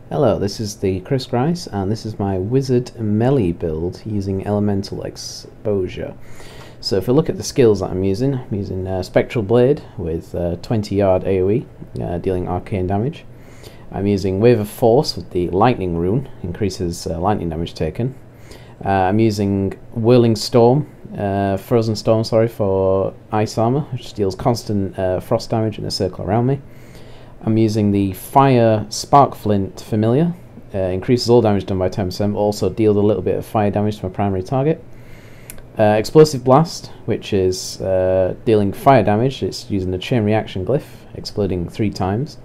Hello, this is the Chris Grice, and this is my Wizard Melee build using Elemental Exposure. So if we look at the skills that I'm using Spectral Blade with 20-yard AoE, dealing arcane damage. I'm using Wave of Force with the Lightning Rune, increases lightning damage taken. I'm using Whirling Storm, Frozen Storm, sorry, for Ice Armor, which deals constant frost damage in a circle around me. I'm using the Fire Spark Flint Familiar, increases all damage done by 10%, but also deals a little bit of fire damage to my primary target. Explosive Blast, which is dealing fire damage, it's using the chain reaction glyph, exploding 3 times.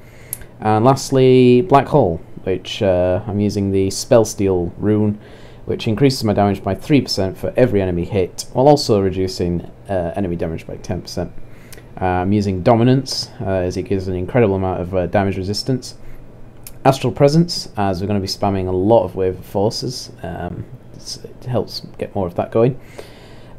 And lastly, Black Hole, which I'm using the Spell Steal rune, which increases my damage by 3% for every enemy hit, while also reducing enemy damage by 10%. I'm using Dominance, as it gives an incredible amount of damage resistance. Astral Presence, as we're going to be spamming a lot of Wave of Forces. It helps get more of that going.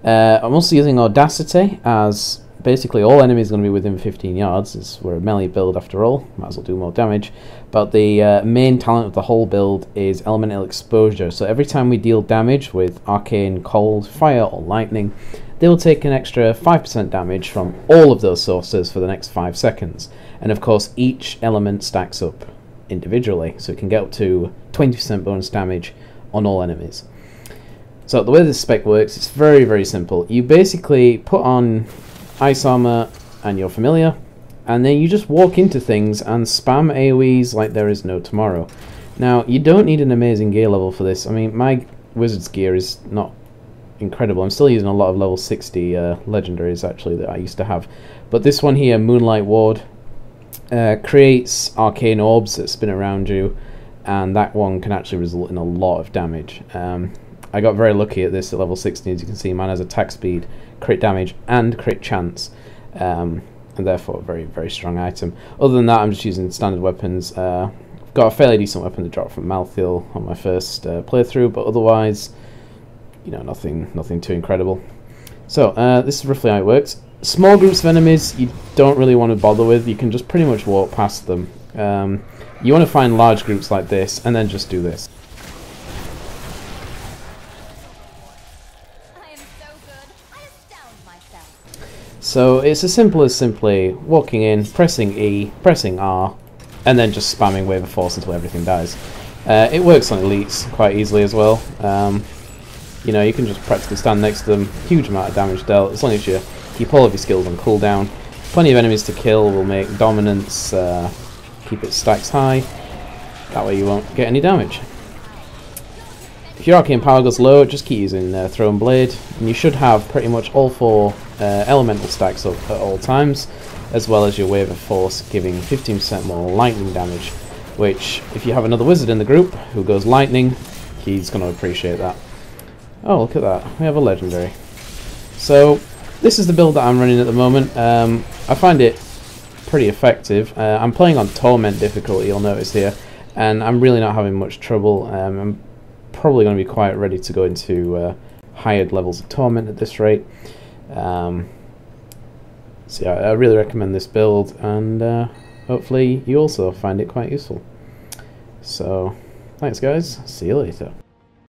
I'm also using Audacity, as basically all enemies are going to be within 15 yards, as we're a melee build after all, might as well do more damage. But the main talent of the whole build is Elemental Exposure, so every time we deal damage with Arcane, Cold, Fire or Lightning, they will take an extra 5% damage from all of those sources for the next 5 seconds. And of course each element stacks up individually, so it can get up to 20% bonus damage on all enemies. So the way this spec works, it's very, very simple. You basically put on Ice Armor and your Familiar, and then you just walk into things and spam AoEs like there is no tomorrow. Now, you don't need an amazing gear level for this. I mean, my Wizard's gear is not incredible. I'm still using a lot of level 60 legendaries actually that I used to have. But this one here, Moonlight Ward, creates arcane orbs that spin around you, and that one can actually result in a lot of damage. I got very lucky at this at level 16, as you can see. Mine has attack speed, crit damage, and crit chance, and therefore a very, very strong item. Other than that, I'm just using standard weapons. Got a fairly decent weapon to drop from Malthael on my first playthrough, but otherwise, you know, nothing too incredible. So this is roughly how it works. Small groups of enemies you don't really want to bother with. You can just pretty much walk past them. You want to find large groups like this and then just do this. So it's as simple as simply walking in, pressing E, pressing R, and then just spamming Wave of Force until everything dies. It works on elites quite easily as well. You know, you can just practically stand next to them, huge amount of damage dealt, as long as you keep all of your skills on cooldown. Plenty of enemies to kill will make Dominance, keep its stacks high, that way you won't get any damage. If your Arcane Power goes low, just keep using Throne Blade, and you should have pretty much all 4 elemental stacks up at all times, as well as your Wave of Force giving 15% more lightning damage, which, if you have another wizard in the group who goes lightning, he's going to appreciate that. Oh, look at that. We have a legendary. So, this is the build that I'm running at the moment. I find it pretty effective. I'm playing on Torment difficulty, you'll notice here, and I'm really not having much trouble. I'm probably going to be quite ready to go into higher levels of Torment at this rate. So yeah, I really recommend this build, and hopefully you also find it quite useful. So, thanks guys, see you later.